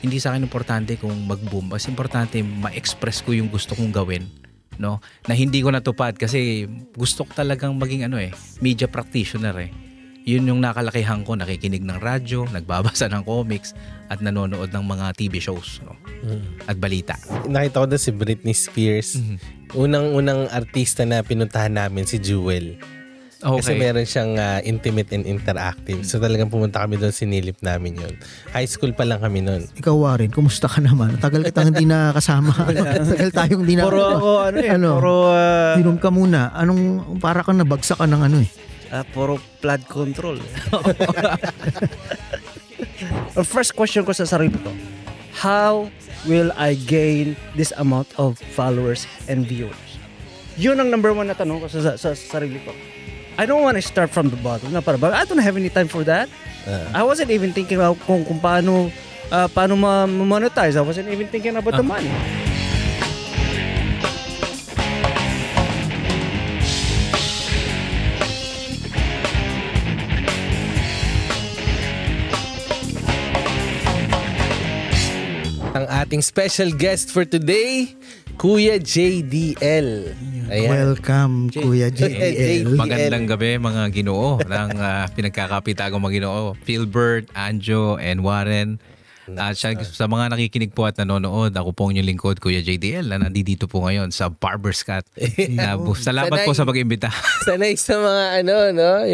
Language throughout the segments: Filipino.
hindi sa akin importante kung mag-boom. Mas importante ma-express ko yung gusto kong gawin, no? Na hindi ko natupad kasi gusto ko talagang maging media practitioner eh. Yun yung nakalakihan ko, nakikinig ng radyo, nagbabasa ng comics at nanonood ng mga TV shows, no? At balita. Nakita ko doon si Britney Spears. Unang-unang artista na pinuntahan namin si Jewel. Okay. Kasi meron siyang intimate and interactive. So talagang pumunta kami doon, sinilip namin yun. High school pa lang kami noon. Ikaw, Warren, kumusta ka naman? Tagal kitang hindi nakasama. Tagal tayong hindi Puro ako, Inom ka muna. Para kang nabagsak ka ng puro blood control. First question ko sa sarili ko, how will I gain this amount of followers and viewers? Yun ang number one na tanong ko sa sarili ko. I don't want to start from the bottom. I don't have any time for that. I wasn't even thinking about kung paano ma-monetize. I wasn't even thinking about the money. Ang ating special guest for today, Kuya JDL. Ayan. Welcome, Kuya JDL. Magandang gabi mga Ginoo ng pinagkakapitagong mga Ginoo. Philbert, Anjo, and Warren. Sa mga nakikinig po at nanonood, ako po yung lingkod, Kuya JDL, na nandito po ngayon sa Barber's Cut. Salamat po sa pag-imbita. Sanay sa mga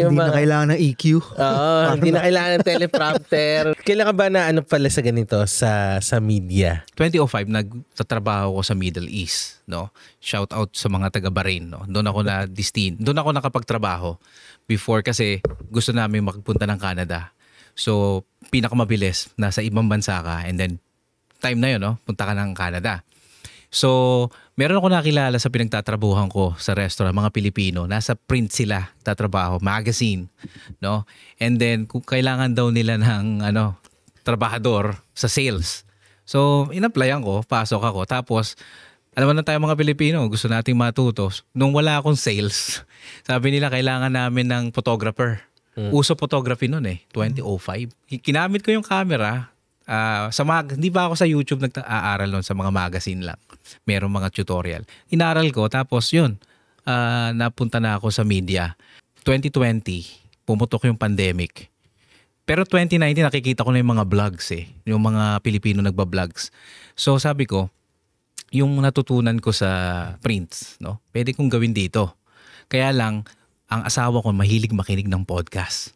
yung Hindi na kailangan ng EQ. Oo, hindi na kailangan ng teleprompter. Kailan ka ba na pala sa ganito sa media? 2005 nagtatrabaho ko sa Middle East, no. Shout out sa mga taga Bahrain, no. Doon ako nakapagtrabaho before kasi gusto namin magpunta ng Canada. So, pinakamabilis, nasa ibang bansa ka, and then time na yun, no, punta ka ng Canada. So, meron ako nakilala sa pinagtatrabuhan ko sa restaurant, mga Pilipino, nasa print sila, tatrabaho, magazine, no? And then, kung kailangan daw nila ng, trabahador sa sales. So, in-applyan ko, pasok ako, tapos, alam mo na tayo mga Pilipino, gusto nating matuto. Nung wala akong sales, sabi nila, kailangan namin ng photographer. Uso photography noon 2005. Kinamit ko yung camera hindi pa ako sa YouTube nag-aaral noon, sa mga magazine lang. Merong mga tutorial. Inaral ko, tapos yun, napunta na ako sa media. 2020, pumutok yung pandemic. Pero 2019, nakikita ko na yung mga vlogs yung mga Pilipino nagba-vlogs. So sabi ko, yung natutunan ko sa prints, no, pwede kong gawin dito. Kaya lang, ang asawa ko mahilig makinig ng podcast.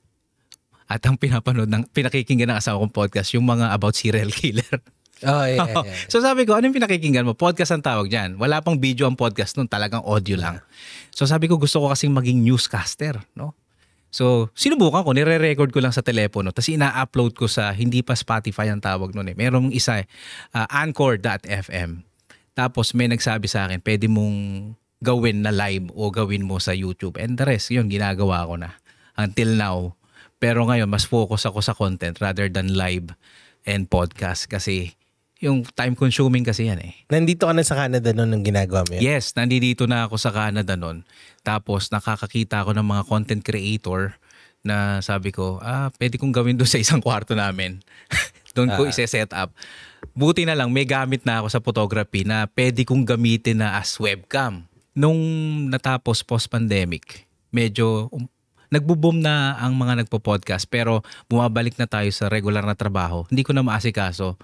At ang pinakikinggan ng asawa kong podcast, yung mga about serial killer. Oh, yeah. So sabi ko, ano yung pinakikinggan mo? Podcast ang tawag dyan. Wala pang video ang podcast nun, talagang audio lang. So sabi ko, gusto ko kasing maging newscaster, no? So sinubukan ko, nire-record ko lang sa telepono, tapos ina-upload ko sa, hindi pa Spotify ang tawag nun Merong isa, Anchor.fm. Tapos may nagsabi sa akin, pwede mong gawin na live o gawin mo sa YouTube. And the rest, yun, ginagawa ko na until now. Pero ngayon, mas focus ako sa content rather than live and podcast kasi yung time consuming kasi yan Nandito ka na sa Canada noon nung ginagawa mo yan? Yes, nandito na ako sa Canada noon. Tapos nakakakita ako ng mga content creator na sabi ko, pwede kong gawin doon sa isang kwarto namin. Doon ko ise-set up. Buti na lang, may gamit na ako sa photography na pwede kong gamitin na as webcam. Nung natapos post-pandemic, medyo nagbo-boom na ang mga nagpo-podcast pero bumabalik na tayo sa regular na trabaho. Hindi ko na maasikaso.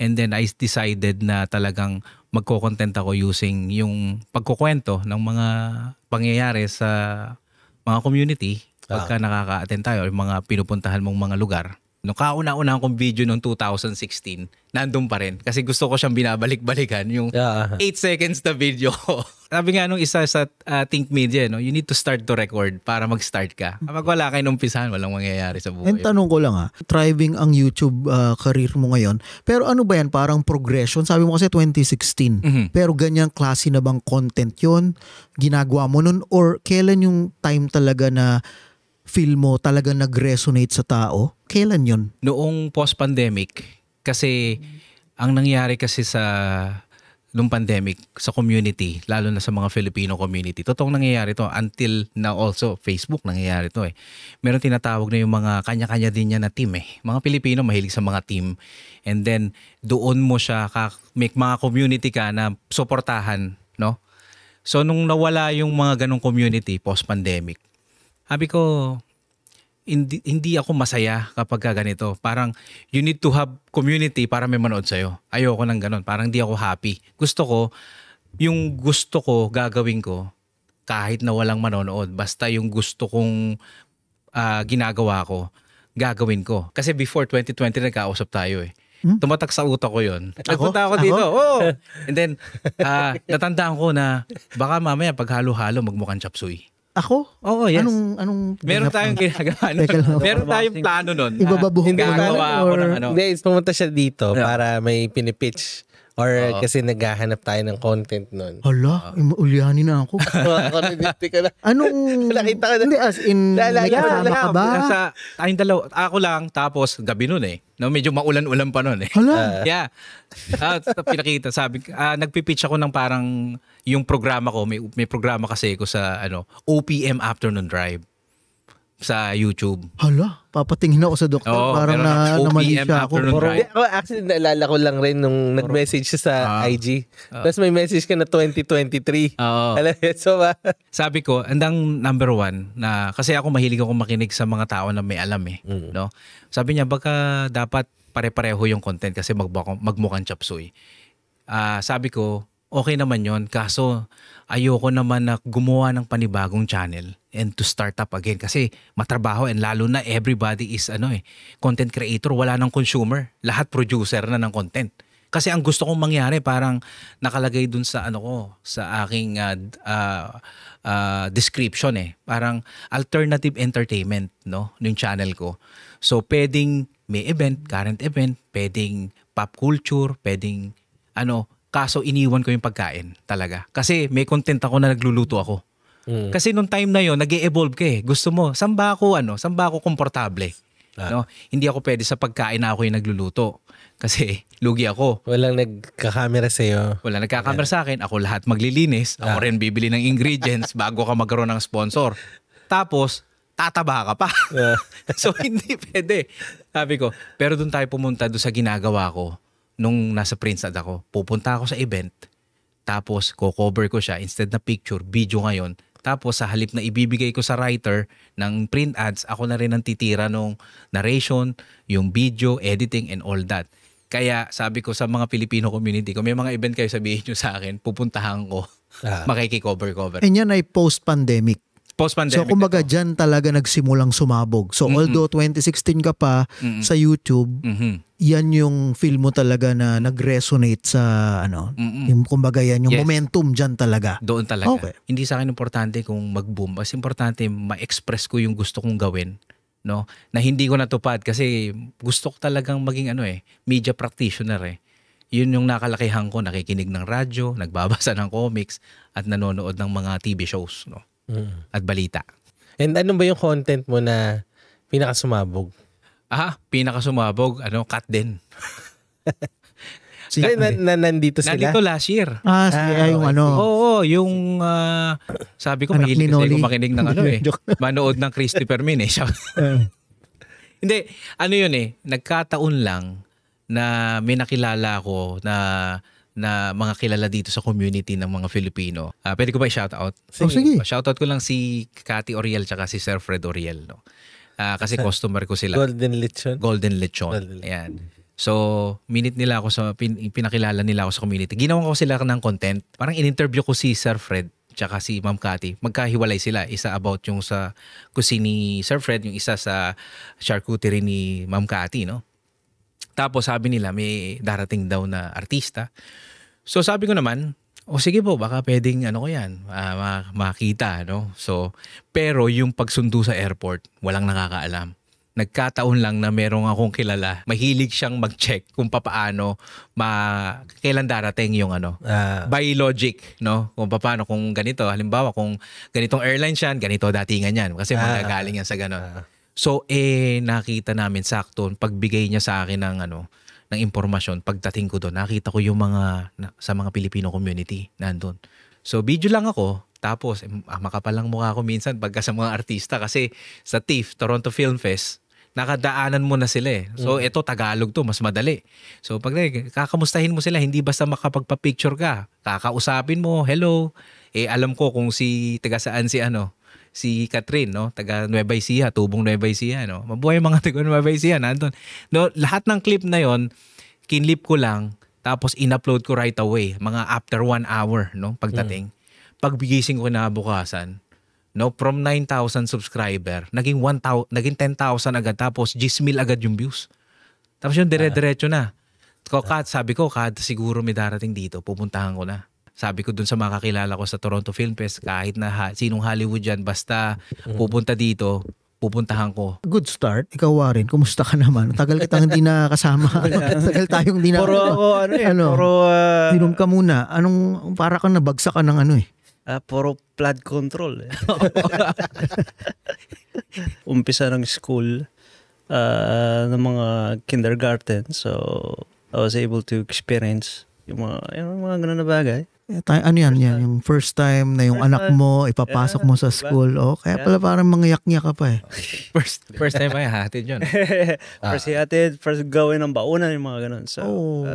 And then I decided na talagang magko-content ako using yung pagkukwento ng mga pangyayari sa mga community pagka nakaka-attend tayo o mga pinupuntahan mong mga lugar. Nung kauna-una kong video noong 2016, nandun pa rin. Kasi gusto ko siyang binabalik-balikan. Yung 8 seconds na video ko. Sabi nga nung isa sa Think Media, you need to start to record para mag-start ka. Kapag wala kayo nung umpisahan, walang mangyayari sa buhay. And tanong ko lang thriving ang YouTube career mo ngayon. Pero ano ba yan? Parang progression? Sabi mo kasi 2016. Pero ganyang klase na bang content yon ginagawa mo nun? Or kailan yung time talaga na feel mo talaga nag-resonate sa tao? Kailan yun? Noong post-pandemic, kasi ang nangyari kasi sa nung pandemic sa community, lalo na sa mga Filipino community. Totoong nangyayari to until na also Facebook nangyayari to eh. Meron tinatawag na yung mga kanya-kanya din niya na team eh. Mga Pilipino mahilig sa mga team. And then doon mo siya make mga community ka na suportahan, no? So nung nawala yung mga ganong community post-pandemic, sabi ko, hindi ako masaya kapag ganito. Parang you need to have community para may manood sa'yo. Ayoko ng ganon. Parang hindi ako happy. Yung gusto ko, gagawin ko kahit na walang manonood. Basta yung gusto kong ginagawa ko, gagawin ko. Kasi before 2020 nagkausap tayo eh. Tumatak sa utak ko yun. Nagpunta ako dito. Oh. And then, natandaan ko na baka mamaya pag halo-halo magmukhang chop suey. Ako? Oo, yes. Anong Meron tayong ginagawa nun. Teka lang. Meron tayong plano nun. Ibababuhok Hindi ko gagawa na, ako or ng ano. Hindi, pumunta siya dito Yeah. para may pinipitch. Or kasi naghahanap tayo ng content nun. hala, ulyanin na ako. Ako ka na. Anong Nakita ko na. Hindi, as in may kasama ka ba? Sa tayong dalawa, ako lang, tapos gabi nun eh. No, medyo maulan-ulan pa nun eh. Hala, Yeah. Pinakita, nagpipitch ako ng parang yung programa ko, may programa kasi ko sa OPM Afternoon Drive sa YouTube. hala, papatingin ako sa doktor. Oo, Parang meron na namali OPM siya ako. afternoon drive. Hindi, ako actually naalala ko lang rin nung nag-message siya sa IG. Tapos may message ka na 2023. Oo. Alam mo, so Sabi ko, andang number one na kasi ako mahilig ako makinig sa mga tao na may alam eh, no? Sabi niya baka dapat pare-pareho yung content kasi magmukhang chop suey. Sabi ko, okay naman yon, kaso ayoko naman na gumawa ng panibagong channel and to start up again kasi matrabaho, and lalo na everybody is content creator, wala nang consumer, lahat producer na ng content. Kasi ang gusto kong mangyari parang nakalagay dun sa sa aking description eh. Parang alternative entertainment, no, yung channel ko. So pwedeng may event, current event, pwedeng pop culture, pwedeng kaso iniwan ko yung pagkain talaga. Kasi may content ako na nagluluto ako. Kasi nung time na yon nag-e-evolve ka eh. Gusto mo, saan ba ako komportable? No? Hindi ako pwede sa pagkain na ako yung nagluluto. Kasi lugi ako. walang nagkakamera sa'yo. Wala nagkakamera sa akin. Ako lahat maglilinis. Ako rin bibili ng ingredients bago ka magkaroon ng sponsor. Tapos, tataba ka pa. So, hindi pwede. Sabi ko, pero doon tayo pumunta doon sa ginagawa ko nung nasa Prince Ad ako. Pupunta ako sa event. Tapos, ko-cover ko siya. Instead na picture, video ngayon. Tapos, sa halip na ibibigay ko sa writer ng print ads, ako na rin ang titira nung narration, yung video, editing, and all that. Kaya sabi ko sa mga Filipino community, kung may mga event kayo sabihin nyo sa akin, pupuntahan ko, makiki-cover. And yan ay post-pandemic. Post-pandemic. So kumbaga dyan talaga nagsimulang sumabog. So although 2016 ka pa sa YouTube, yan yung feel mo talaga na nag-resonate sa yung kumbaga yan yung Yes. momentum dyan talaga. Doon talaga. Okay. Hindi sa akin importante kung mag-boom. Mas importante ma-express ko yung gusto kong gawin. No? Na hindi ko natupad kasi gusto ko talagang maging media practitioner eh. Yun yung nakalakihan ko, nakikinig ng radyo, nagbabasa ng comics, at nanonood ng mga TV shows, no? At balita. And ano ba yung content mo na pinakasumabog? Pinakasumabog, cut din. Si, Nandito sila? Nandito last year. yung Oo, yung sabi ko Anak mahilig ni kasi Noli. ako makinig ng Joke. manood ng Christopher Min eh. Hindi, yun eh, nagkataon lang na may nakilala ko na mga kilala dito sa community ng mga Filipino. Pwede ko ba i-shoutout? Sige. Shoutout ko lang si Cathy Oriel tsaka si Sir Fred Oriel. No? Kasi customer ko sila. Golden Lechon? Golden Lechon. Ayan. So, pinakilala nila ako sa community. Ginawa ko sila ng content. Parang in-interview ko si Sir Fred tsaka si Ma'am Cathy. Magkahiwalay sila. Isa about yung sa cuisine ni Sir Fred, yung isa sa charcuterie ni Ma'am Cathy, no? Tapos sabi nila may darating daw na artista. So sabi ko naman, sige po, baka pwedeng makita, no? So, pero yung pagsundo sa airport, walang nakakaalam. Nagkataon lang na merong akong kilala, mahilig siyang mag-check kung papaano kailan darating yung by logic, no? Kung paano, kung ganito, halimbawa kung ganitong airline yan, ganito datingan yan kasi magagaling yan sa ganon. So nakita namin sakto pagbigay niya sa akin ng ng impormasyon pagdating ko doon. Nakita ko yung sa mga Filipino community nandun. So video lang ako, tapos makapalang mukha ako minsan pagka sa mga artista kasi sa TIFF, Toronto Film Fest, nakadaanan mo na sila eh. So ito Tagalog to, mas madali. So pag kakamustahin mo sila, hindi basta makapagpa-picture ka. Kakausapin mo, hello. Alam ko kung taga saan si Catherine, no? Taga Nueva Ecija, tubong Nueva Ecija, no? Mabuhay mga taga Nueva Ecija nandun. No, lahat ng clip na yon, kinlip ko lang, tapos in-upload ko right away, mga after 1 hour, no? Pagdating. Pagbigising ko kinabukasan, no, from 9,000 subscriber, naging 10,000 agad, tapos 10,000 agad yung views. Tapos yun, dire-diretso na. Sabi ko, siguro may darating dito, pupuntahan ko na. Sabi ko dun sa mga kakilala ko sa Toronto Film Fest, kahit na sinong Hollywood yan, basta pupunta dito, pupuntahan ko. Good start. Ikaw, Warren, kumusta ka naman? Tagal kitang hindi nakasama. Tagal tayong hindi na. Puro ako, Inom ka muna. Para kang nabagsak ka ng puro flood control. Umpisa ng school, ng mga kindergarten. So, I was able to experience yung mga ganun na bagay. Ano yan? Yung first time na yung anak mo, ipapasok mo sa school. Kaya pala parang mangyak-ngyak ka pa eh. First time ay hatid yun. First hatid, first gawin ng baunan, yung mga ganun. So,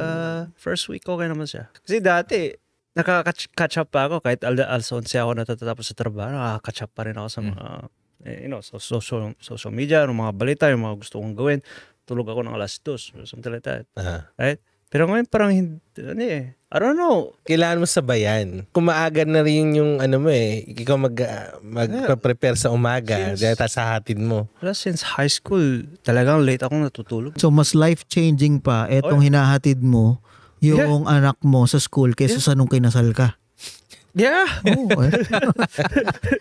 first week okay naman siya. Kasi dati, nakaka-catch up pa ako kahit alas 11 ako natatapos sa trabaho, nakaka-catch up pa rin ako sa mga social media, ng mga balita, yung mga gusto kong gawin. Tulog ako ng alas 2, something like that. Right? Pero ngayon parang hindi, I don't know. Kailangan mo sabayan. Kung maaga na rin yung ikaw magpa-prepare sa umaga, dahil sa hatid mo. Since high school, talagang late akong natutulog. So mas life-changing pa etong hinahatid mo yung anak mo sa school kaysa sa nung kinasal ka. Yeah.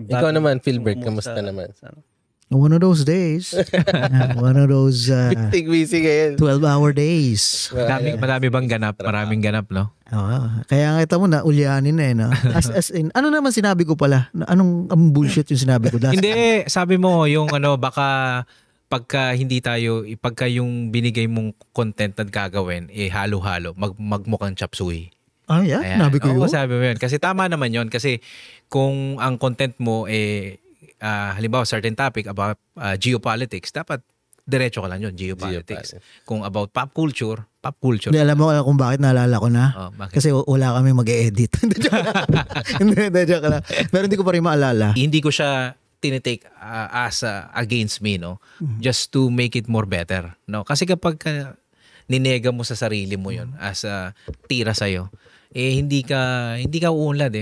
Ikaw naman, Philbert, kamusta naman? One of those days. One of those busy ngayon. 12-hour days. Marami bang ganap? Maraming ganap, no? Kaya kita mo na ulyanin na no? As in, ano naman sinabi ko pala? Anong bullshit yung sinabi ko? Hindi, sabi mo yung baka pagka yung binigay mong content na gagawin, halo-halo, magmukhang chop suey. Yeah, sinabi ko yun. Sabi mo yun. Kasi tama naman yun. Kasi kung ang content mo halimbawa certain topic about geopolitics, dapat diretso ka lang yun, geopolitics. Kung about pop culture. Hindi, alam mo kung bakit naalala ko na? Bakit? Kasi wala kami mag-e-edit. Hindi, joke lang. Pero hindi ko pa rin maalala. Hindi ko siya tinitake as against me, no? Just to make it more better, no? Kasi kapag ninega mo sa sarili mo yun as tira sa'yo, hindi ka uunlad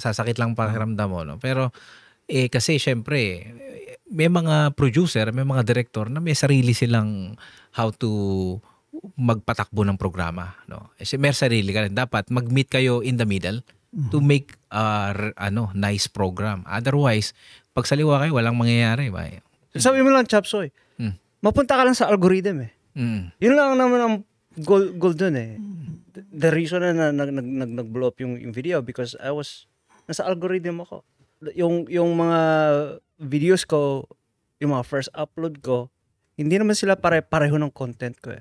sasakit lang pakiramdam mo, no? Pero kasi syempre may mga producer, may mga director na may sarili silang how to magpatakbo ng programa, no? May sarili ka rin. Dapat mag-meet kayo in the middle to make nice program. Otherwise, pag saliwa kayo, walang mangyayari. Sabi mo lang, Chapsoy, mapunta ka lang sa algorithm Yun lang naman ang goal dun The reason na nag-blow up yung video because nasa algorithm ako. Yung mga videos ko, yung mga first upload ko, hindi naman sila pareho ng content ko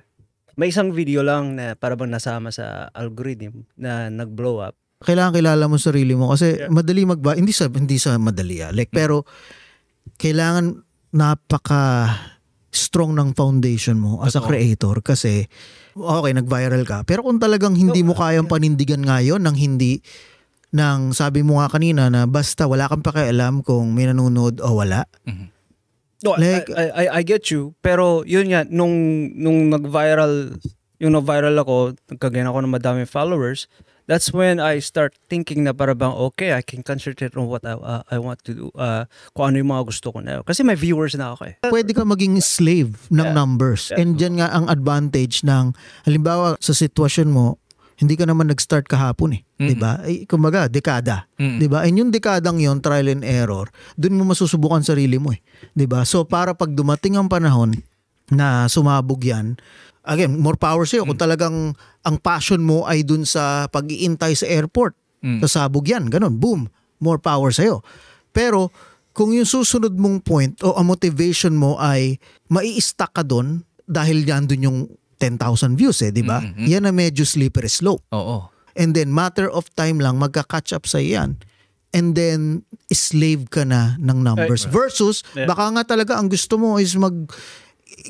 May isang video lang na para bang nasama sa algorithm na nag-blow up. Kailangan kilala mo sarili mo kasi madali hindi sa madali pero kailangan napaka strong ng foundation mo as a creator kasi nag-viral ka pero kung talagang hindi mo kayang panindigan ngayon ng sabi mo nga kanina na basta wala kang pakialam kung may nanonood o wala. No, I get you pero yun nga nung nag-viral ako, nagkagain ako ng madaming followers. That's when I start thinking na para bang okay, I can concentrate on what I want to do. Kung ano yung mga gusto ko na. Kasi may viewers na ako Pwede ka maging slave ng numbers. And dyan nga ang advantage ng, halimbawa sa sitwasyon mo, hindi ka naman nag-start kahapon diba? Kumbaga, dekada. Diba? And yung dekadang yon trial and error, dun mo masusubukan sarili mo Diba? So para pag dumating ang panahon na sumabog yan, again, more power sa'yo. Kung talagang ang passion mo ay dun sa pag-iintay sa airport, sasabog yan, ganun, boom, more power sa'yo. Pero kung yung susunod mong point o ang motivation mo ay mai-stuck ka dun dahil yan dun yung 10,000 views di ba? Yan na medyo slippery slope. Oo. And then matter of time lang magka-catch up sa yan. And then slave ka na ng numbers. Versus baka nga talaga ang gusto mo is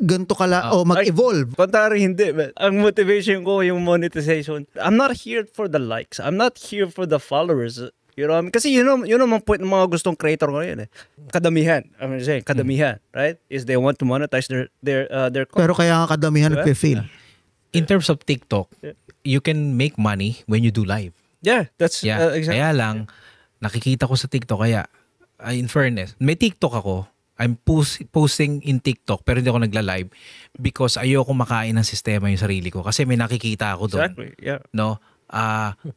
ganto kala o mag-evolve. Contrary, hindi. Ang motivation ko, yung monetization. I'm not here for the likes. I'm not here for the followers. You know, kasi yun ang point ng mga gustong creator ngayon eh. Kadamihan. I'm saying, kadamihan, right? Is they want to monetize their content. Pero kaya nga kadamihan nagpe-fail. In terms of TikTok, you can make money when you do live. Yeah, that's exactly. Kaya lang, nakikita ko sa TikTok, kaya, in fairness, may TikTok ako, I'm posting in TikTok pero hindi ako nagla-live because ayoko makain ng sistema yung sarili ko kasi may nakikita ako doon. Exactly, yeah. No?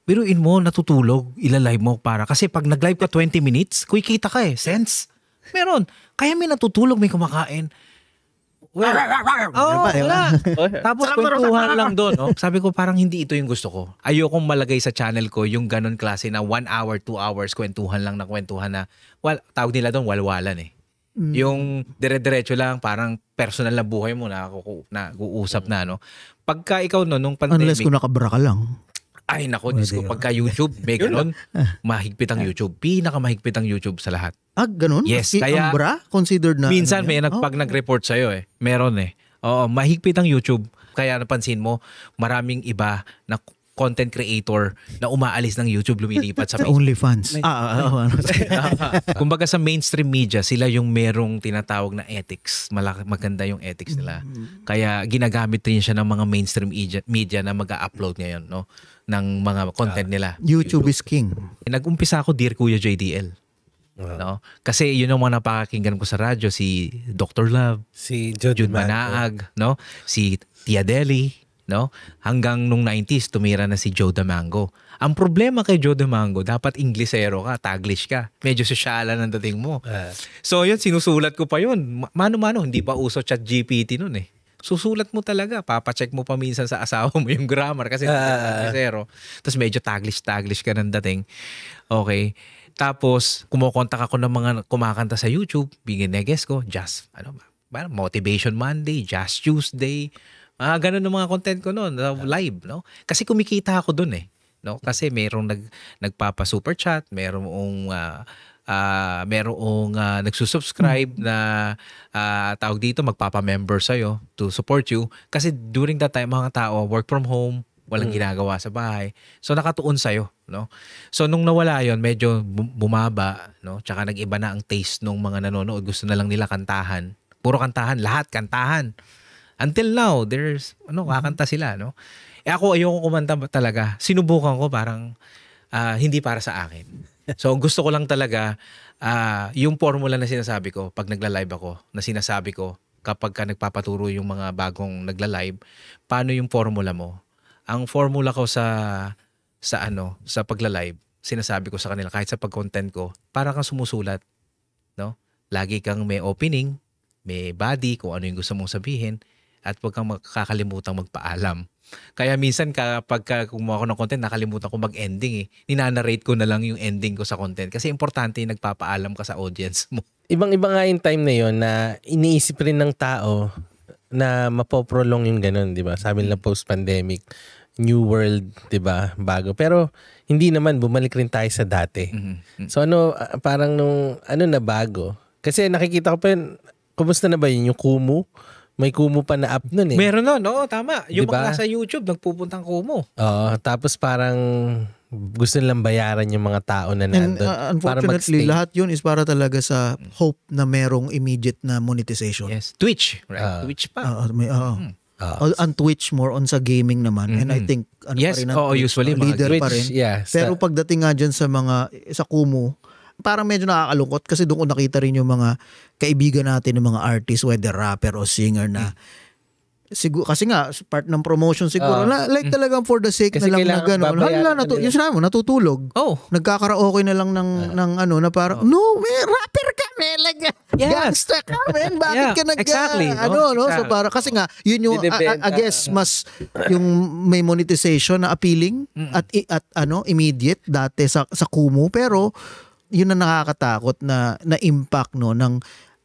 Biruin mo, natutulog, ilalive mo para. Kasi pag nag-live ka 20 minutes, kikita ka eh. Sense? Meron. Kaya may natutulog, may kumakain. Well, wala. Tapos kwentuhan lang doon. No? Sabi ko parang hindi ito yung gusto ko. Ayokong malagay sa channel ko yung ganon klase na 1 hour, 2 hours, kwentuhan lang na kwentuhan na, tawag nila doon, walwalan eh. Yung dire-diretso lang, parang personal na buhay mo na uusap na, no? Pagka ikaw nung pandemic. Unless kung nakabra ka lang. Ay nako, Diyos ko, pagka YouTube, may ganon, mahigpit ang YouTube. Pinakamahigpit ang YouTube sa lahat. Ganon? Yes, kaya ang bra considered na minsan may pag nag-report sa'yo eh. Meron eh. Oo, mahigpit ang YouTube. Kaya napansin mo, maraming iba na content creator na umaalis ng YouTube, lumilipat sa Facebook. OnlyFans. Kumbaga sa mainstream media, sila yung merong tinatawag na ethics. Maganda yung ethics nila. Kaya ginagamit rin siya ng mga mainstream media na mag-upload ngayon, no? Ng mga content nila. YouTube is king. Nag-umpisa ako, Dear Kuya JDL. No? Kasi yun ang mga napakakinggan ko sa radyo, si Dr. Love, si Jude Manaag, no? Si Tia Deli, no? Hanggang nung 90s, tumira na si Joe Damango. Ang problema kay Joe Damango, dapat Inglesero ka, Taglish ka. Medyo sosyalan ang dating mo. So yun, sinusulat ko pa yun. Mano-mano, hindi pa uso ChatGPT nun eh. Susulat mo talaga, papacheck mo pa minsan sa asawa mo yung grammar kasi Inglesero. Tapos medyo Taglish ka ng dating. Okay. Tapos, kumukontak ako ng mga kumakanta sa YouTube. Binineges ko, Motivation Monday, Jazz Tuesday, ganun ng mga content ko noon, live, no? Kasi kumikita ako doon eh, no? Kasi merong nagpapa-super chat, merong nagsusubscribe na tawag dito, magpapa-member sa'yo to support you. Kasi during that time, mga tao, work from home, walang ginagawa sa bahay. So nakatuon sa'yo, no? So nung nawala yon, medyo bumaba, no? Tsaka nag-iba na ang taste ng mga nanonood. Gusto na lang nila kantahan. Puro kantahan, lahat kantahan. Until now, kakanta sila, no? Ako ayoko kumanta talaga. Sinubukan ko parang hindi para sa akin. So gusto ko lang talaga yung formula na sinasabi ko pag nagla-live ako, na sinasabi ko kapag ka nagpapaturo yung mga bagong nagla-live, paano yung formula mo? Ang formula ko sa pagla-live, sinasabi ko sa kanila kahit sa pag-content ko, para kang sumusulat, no? Lagi kang may opening, may body, kung ano yung gusto mong sabihin, at huwag kang makakalimutang magpaalam. Kaya minsan kapag kumuha ko ng content, nakalimutan ko mag-ending eh. Ninanarrate ko na lang yung ending ko sa content. Kasi importante yung nagpapaalam ka sa audience mo. Ibang-iba nga yung time na yon na iniisip rin ng tao na mapoprolong yung ganun, di ba? Sabi nila post-pandemic, new world, di ba? Bago. Pero hindi naman, bumalik rin tayo sa dati. So parang na bago. Kasi nakikita ko pa yun, kumusta na ba yun? Yung Kumu? May Kumu pa na app nun eh. Meron nun, no? Tama. Yung diba? mga sa YouTube, nagpupuntang Kumu. Oo, tapos parang gusto nilang bayaran yung mga tao na nandun. Unfortunately, lahat yun is para talaga sa hope na merong immediate na monetization. Yes. Twitch, right? Twitch pa. On Twitch, more on sa gaming naman. And I think, yes, pa rin usually leader Twitch, pa rin. Yeah, pero pagdating nga dyan sa Kumu, parang medyo nakakalungkot kasi doon ko nakita rin yung mga kaibigan natin ng mga artist, whether rapper o singer na siguro, kasi nga part ng promotion siguro like talagang for the sake kasi na lang na gano'n. Yung sinabi mo, natutulog. Nagkakaraoke na lang ng na parang rapper ka, like gangsta ka, bakit ka exactly, so para kasi nga yun yung I guess mas yung may monetization na appealing at immediate dati sa Kumu, pero yun na nakakatakot na impact ng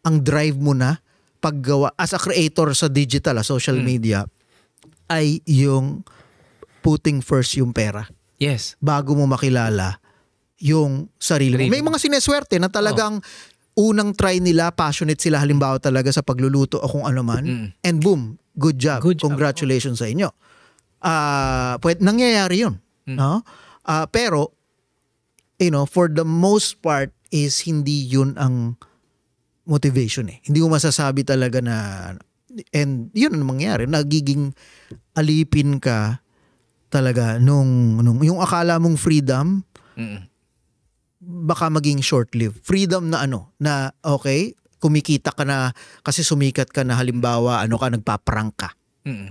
ang drive mo na paggawa as a creator sa digital, social media, ay yung putting first yung pera Yes. bago mo makilala yung sarili mo. Sarili May mo. mga sineswerte na talagang unang try nila, passionate sila halimbawa talaga sa pagluluto o kung ano man, and boom, good job. Good job. Congratulations sa inyo. Nangyayari yun. No? Pero, for the most part is hindi yun ang motivation eh. Hindi mo masasabi talaga na, and yun ang mangyayari, nagiging alipin ka talaga nung yung akala mong freedom, baka maging short-lived. Freedom na na okay, kumikita ka na kasi sumikat ka na halimbawa, nagpa-prank ka.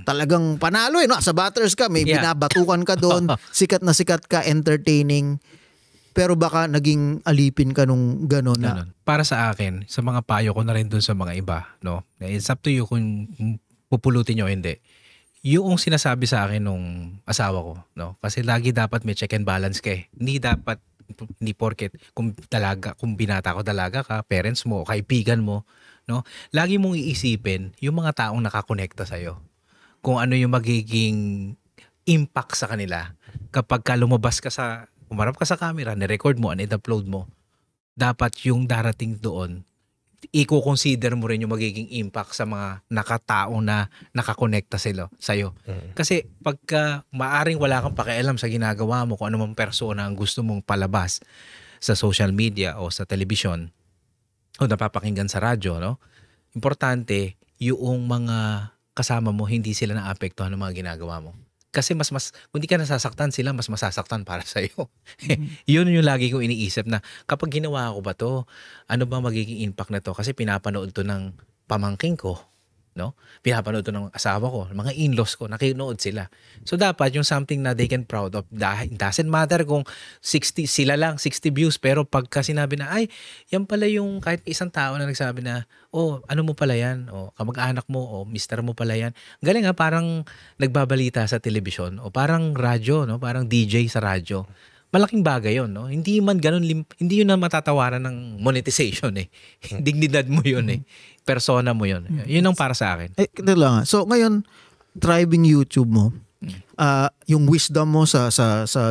Talagang panalo no? Sa Batters ka, may binabatukan ka doon, sikat na sikat ka, entertaining. Pero baka naging alipin ka nung gano'n na. Ganun. Para sa akin, sa mga payo ko na rin dun sa mga iba, no? It's up to you kung pupulutin nyo o hindi. Yung sinasabi sa akin nung asawa ko, no? Kasi lagi dapat may check and balance ka eh. Hindi porket kung binata ko dalaga ka, parents mo, kaibigan mo, no? Lagi mong iisipin yung mga taong nakakonekta sa'yo. Kung ano yung magiging impact sa kanila kapag lumabas ka umarap ka sa camera, ni-record mo, and-upload mo, dapat yung darating doon, i-consider mo rin yung magiging impact sa mga nakataong na nakakonekta sa'yo. Kasi pagka maaring wala kang pakialam sa ginagawa mo, kung ano mang persona ang gusto mong palabas sa social media o sa television o napapakinggan sa radyo, no? Importante, yung mga kasama mo, hindi sila naapektuhan ng mga ginagawa mo. Kasi kung di ka nasasaktan, sila mas masasaktan para sa'yo. Yun yung lagi kong iniisip na kapag ginawa ko ba to, ano ba magiging impact na to? Kasi pinapanood to ng pamangking ko, no? Pinapanood to ng asawa ko, mga in-laws ko, nakinood sila. So dapat yung something na they can proud of, it doesn't matter kung 60 views, pero pagka sinabi na, ay, yan pala yung kahit isang tao na nagsabi na, ano mo pala yan, kamag-anak mo, mister mo pala yan. Galing parang nagbabalita sa telebisyon, o parang radyo, no? Parang DJ sa radyo. Malaking bagay yun, no? Hindi man ganun, hindi yun na matatawaran ng monetization eh. Dignidad mo yun eh. Persona mo yun. Yun ang para sa akin. Ito lang. So ngayon, thriving YouTube mo, yung wisdom mo sa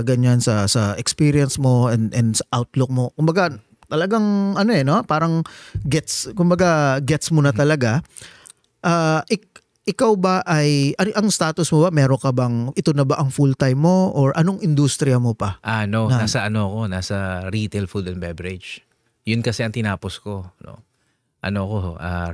ganyan, sa experience mo and sa outlook mo, kumbaga talagang parang gets mo na talaga. Ikaw ba ang status mo ba, meron ka bang, ito na ba ang full-time mo or anong industriya mo pa? Nasa retail food and beverage. Yun kasi ang tinapos ko, no?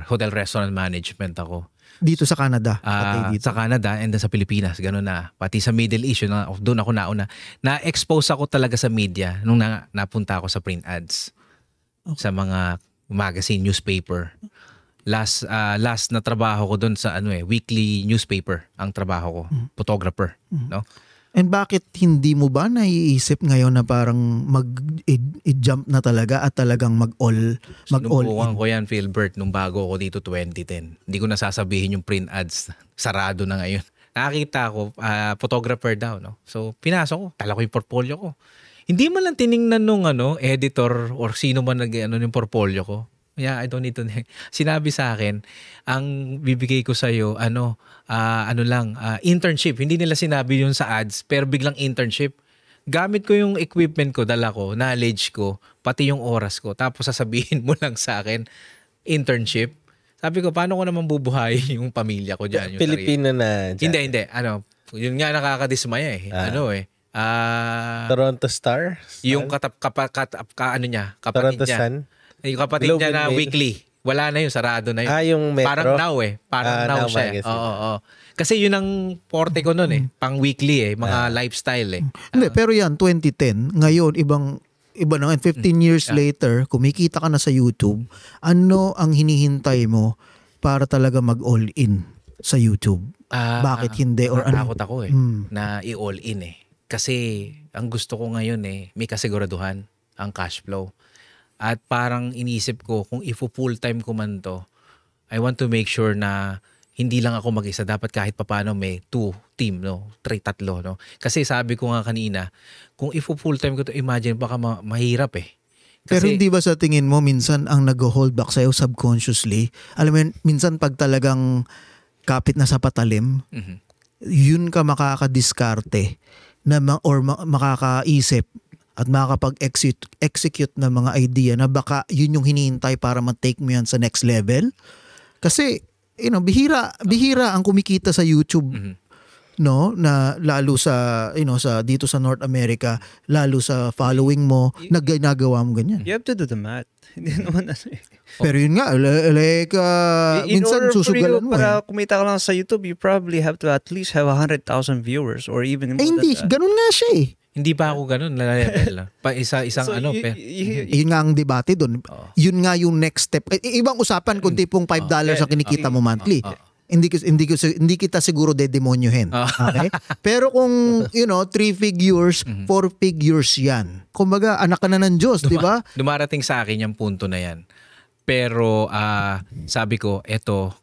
Hotel restaurant management ako. Dito sa Canada? Dito. Sa Canada and sa Pilipinas, gano'n na. Pati sa Middle East, doon ako nauna. Na-expose ako talaga sa media nung napunta ako sa print ads. Okay. Sa mga magazine, newspaper. Last na trabaho ko doon sa weekly newspaper ang trabaho ko, photographer, no? And bakit hindi mo ba naiisip ngayon na parang mag-jump na talaga at talagang mag-all Sinubukan ko yan, Philbert, nung bago ako dito 2010. Hindi ko nasasabihin yung print ads, sarado na ngayon. Nakakita ko, photographer daw, no? So pinasok ko, tala ko yung portfolio ko. Hindi man lang tiningnan nung editor or sino man yung portfolio ko. Yeah, I don't need to. Sinabi sa akin, ang bibigay ko sa iyo internship. Hindi nila sinabi yun sa ads, pero biglang internship. Gamit ko yung equipment ko, dala ko, knowledge ko, pati yung oras ko. Tapos sasabihin mo lang sa akin, internship. Sabi ko, paano ko naman bubuhayin yung pamilya ko dyan? Pilipino na dyan. Hindi. Yun nga nakakadismaya eh. Toronto Star? Yung kapatid Toronto niya. Sun? Yung kapatid Globe niya na Mail. weekly. Wala na yun, sarado na yun. Yung Metro? Parang now Parang now siya. Oo. Kasi yun ang forte ko nun eh. Pang weekly mga lifestyle eh. Hindi, pero yan, 2010. Ngayon, iba na. 15 years later, kumikita ka na sa YouTube. Ano ang hinihintay mo para talaga mag-all in sa YouTube? Bakit hindi? Or Natakot ako na i-all in eh. Kasi ang gusto ko ngayon may kasiguraduhan ang cash flow. At parang inisip ko, kung full time ko man to, I want to make sure na hindi lang ako mag-isa. Dapat kahit papano may 2 team, no? 3, 3, no? Kasi sabi ko nga kanina, kung full time ko to, imagine baka mahirap eh. Kasi, pero hindi ba sa tingin mo, minsan ang nag-hold back sa'yo subconsciously, alam mo yun, minsan pag talagang kapit na sa patalim, yun ka makakadiskarte na makakaisip at makakapag-execute ng mga idea na baka yun yung hinihintay para ma-take mo yan sa next level. Kasi, bihira ang kumikita sa YouTube, no, na lalo sa, sa dito sa North America, lalo sa following mo, na ginagawa mo ganyan. You have to do the math. Hindi naman Pero yun nga, like, minsan susugalan mo. Para kumita ka lang sa YouTube, you probably have to at least have 100,000 viewers or even more hindi, than that. ganun nga siya eh. Hindi pa ako ganun, level. Isang So, Yun nga ang debate doon. Yun nga yung next step. Ibang usapan kung tipong $5 ang kinikita mo monthly. Hindi kita siguro dedemonyohin. Okay? Pero kung 3 figures, 4 figures 'yan. Kumbaga anak ka na ng Diyos, di ba? Dumarating sa akin yung punto na 'yan. Pero sabi ko,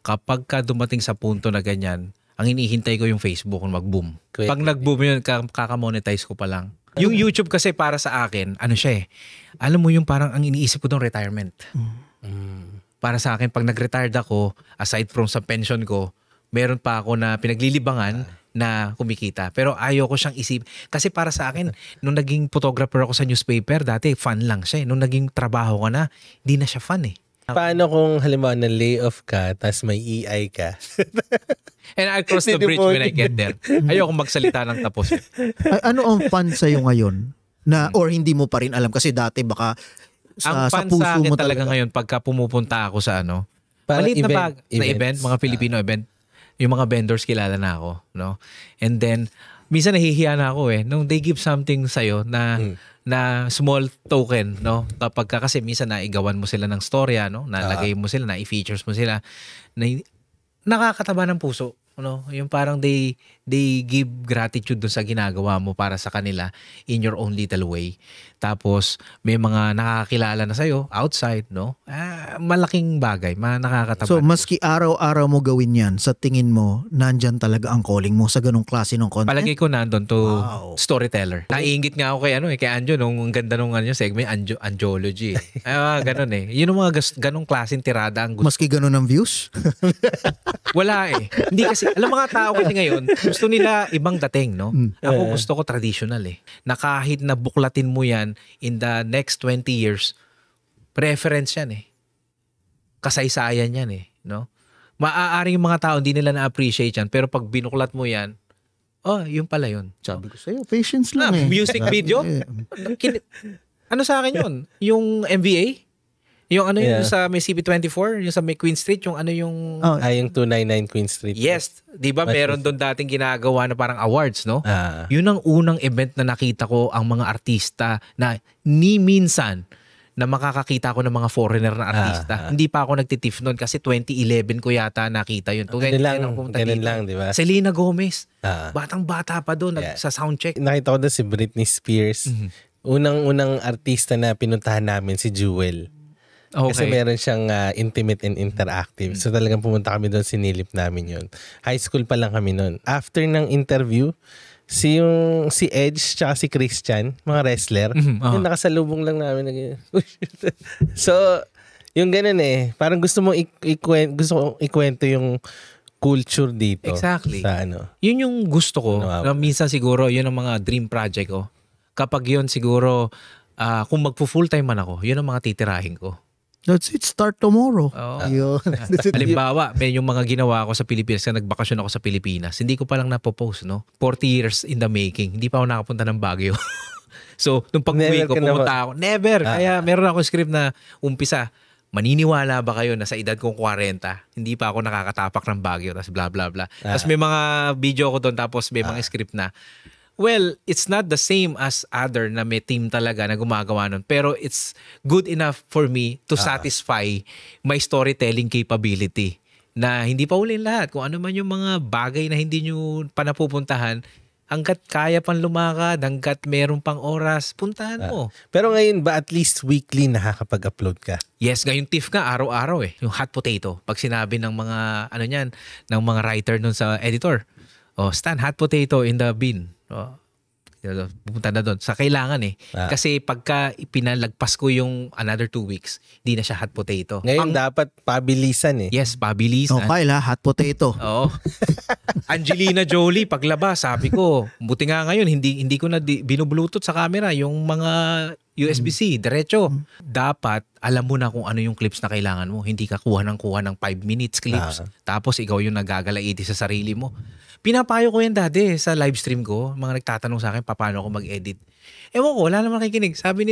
kapag ka dumating sa punto na ganyan, ang hinihintay ko yung Facebook kung mag-boom. Pag nag-boom yun, kakamonetize ko pa lang. Yung YouTube kasi para sa akin, siya eh. Alam mo yung parang ang iniisip ko doon, retirement. Para sa akin, pag nag-retired ako, aside from sa pension ko, meron pa ako na pinaglilibangan na kumikita. Pero ayoko siyang isip. Kasi para sa akin, nung naging photographer ako sa newspaper, dati fun lang siya eh. Nung naging trabaho ka na, hindi na siya fun eh. Paano kung halimbawa na layoff ka, tas may EI ka? And I'll cross the bridge when I get there. Ayoko magsalita ng tapos. Ano ang fun sa'yo ngayon? Or hindi mo pa rin alam kasi dati baka ang sa fun puso sa akin mo talaga ngayon pagka pumupunta ako sa Parang maliit na events. event, mga Filipino event, yung mga vendors kilala na ako, no? And then minsan nahihiya na ako eh nung they give something sa'yo na small token, no? Kapag kasi minsan naigawan mo sila ng storya, no? Nalagay mo sila, na-features mo sila, na nakakataba ng puso, no? Yung parang they give gratitude dun sa ginagawa mo para sa kanila in your own little way. Tapos may mga nakakakilala na sa'yo outside, no? Malaking bagay, nakakataba. So maski araw-araw mo gawin yan, sa tingin mo, nandyan talaga ang calling mo sa ganong klase ng content? Palagay ko nandun to Wow. storyteller. Naiingit nga ako kay Anjo nung ang ganda nung segment Angiology. Ganun eh. Yun yung mga ganong klaseng tirada ang gusto. Maski ganon ang views? Wala eh. Hindi kasi, alam mga tao kasi ngayon, gusto nila ibang dating, no? Ako gusto ko traditional eh. Na kahit na buklatin mo yan in the next 20 years, preference yan eh. Kasaysayan yan eh, no? Maaaring yung mga tao hindi nila na-appreciate yan, pero pag binuklat mo yan, yun pala yun. Sabi ko sa'yo, patience lang eh. Music video? Ano sa akin yun? Yung MVA? Yung yung sa may CP24, yung sa may Queen Street, yung yung... yung 299 Queen Street. Yes, 'di ba meron doon dating ginagawa na parang awards, no? Ah. Yun ang unang event na nakita ko ang mga artista na ni minsan na makakakita ko ng mga foreigner na artista. Hindi pa ako nagtitif noon kasi 2011 ko yata nakita yun. Ganun lang, di ba? Selena Gomez. Batang-bata pa doon sa soundcheck. Nakita ko doon si Britney Spears. Unang artista na pinuntahan namin si Jewel. Okay. Kasi meron siyang intimate and interactive. So talagang pumunta kami doon, sinilip namin yun. High school pa lang kami noon. After ng interview, si Edge tsaka si Christian, mga wrestler, yung nakasalubong lang namin. So, yung ganun eh. Parang gusto mong ikwento yung culture dito. Exactly. Sa Yun yung gusto ko. Na minsan siguro, yun ang mga dream project ko. Kapag yun siguro, kung magpo-full time man ako, yun ang mga titirahin ko. That's it, start tomorrow. Yun. Halimbawa, may yung mga ginawa ko sa Pilipinas, na nagbakasyon ako sa Pilipinas, hindi ko pa lang napopost, no? 40 years in the making, hindi pa ako nakapunta ng Baguio. So, nung pag-uwi ko, pumunta ako. Never! Kaya meron ako script na umpisa, maniniwala ba kayo na sa edad kong 40, hindi pa ako nakakatapak ng Baguio, tapos blah blah blah. Tapos may mga video ko doon, tapos may mga script na, well, it's not the same as other na may team talaga na gumagawa nun. Pero it's good enough for me to satisfy my storytelling capability. Na hindi pa ulin lahat. Kung ano man yung mga bagay na hindi nyo pa napupuntahan, hanggat kaya pang lumakad, hanggat meron pang oras, puntahan mo. Pero ngayon ba at least weekly nakakapag-upload ka? Yes, ngayon TIFF nga, araw-araw eh. Yung hot potato. Pag sinabi ng mga, ng mga writer nun sa editor, Stan, hot potato in the bin. Pupunta na doon. Sa kailangan eh. Kasi pagka pinalagpas ko yung another 2 weeks, hindi na siya hot potato. Ngayon dapat pabilisan eh. Yes, pabilisan. Oh, Kyle ha, hot potato. Oo. Angelina Jolie, paglabas, sabi ko, buti nga ngayon, hindi ko na binublutot sa camera yung mga USB-C, diretso. Dapat, alam mo na kung ano yung clips na kailangan mo. Hindi ka kuha ng 5 minutes clips. Tapos ikaw yung nagagalaiti sa sarili mo. Pinapayo ko yan dati sa live stream ko. Mga nagtatanong sa akin, paano ako mag-edit. Ewan ko, wala naman nakikinig. Sabi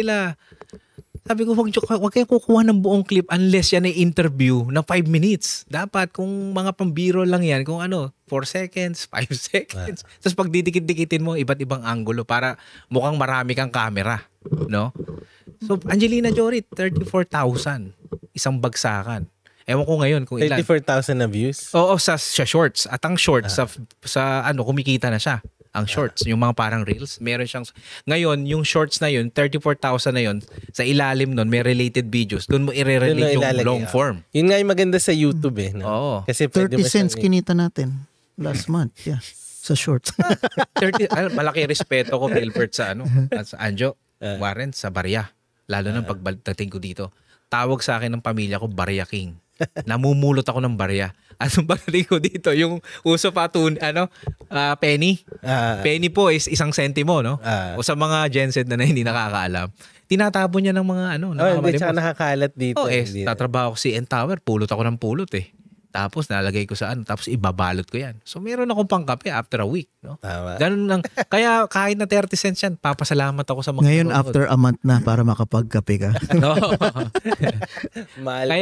ko, wag kayong kukuha ng buong clip unless yan ay interview ng 5 minutes. Dapat kung mga pambiro lang yan, kung 4 seconds, 5 seconds. Tapos pag didikit-dikitin mo, iba't ibang angulo para mukhang marami kang camera. No? So, Angelina Jolie, 34,000. Isang bagsakan. Ewan ko ngayon kung ilan. 34,000 na views? Oo, sa shorts. At ang shorts, sa kumikita na siya. Ang shorts, yung mga parang reels, meron siyang... Ngayon, yung shorts na yun, 34,000 na yun, sa ilalim nun, may related videos. Doon mo i-relate yung long form. Yun nga yung maganda sa YouTube eh. No? Oo. Kasi 30 cents kinita natin last month. Yeah. Sa shorts. 30, malaki respeto ko, Gilbert, sa Anjo, Warren, sa Barya. Lalo na pagdating ko dito. Tawag sa akin ng pamilya ko, Barya King. Namumulot ako ng barya. Anong pagdating ko dito? Yung uso pa penny. Penny po is 1 sentimo, no? O sa mga Gen Z na hindi nakakaalam. Tinatapon niya ng mga hindi siya nakakalat dito. Tatrabaho ko si N-Tower. Pulot ako ng pulot eh. Tapos nalagay ko sa tapos ibabalot ko yan. So meron akong pangkape after a week, no? Tama. Ganun lang. Kaya kahit na 30 cents yan, papasalamat ako sa mga Ngayon after a month na para makapagkape ka. No. Mahal.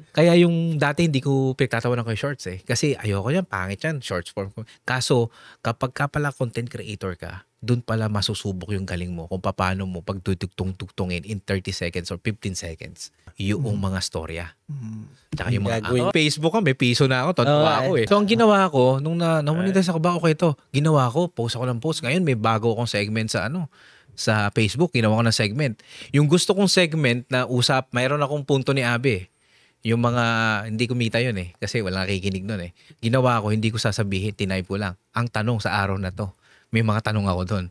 Kaya yung dati hindi ko pinagtatawanan ko yung shorts eh. Kasi ayoko yan, pangit yan, shorts form. Kaso kapag ka pala content creator ka, doon pala masusubok yung galing mo kung paano mo pagtutugtong-tugtungin in 30 seconds or 15 seconds yung mga storya. Tsaka yung mga Facebook ka, may piso na ako, totoo ako eh. So ang ginawa ko, nung na-monetize ako ba, okay to, ginawa ko, post ako ng post. Ngayon may bago akong segment sa Facebook, ginawa ko ng segment. Yung gusto kong segment na mayroon akong punto ni Abe. Yung mga, hindi kumita yun eh, kasi wala nakikinig nun eh. Ginawa ko, hindi ko sasabihin, tinype ko lang. Ang tanong sa araw na to, may mga tanong ako doon.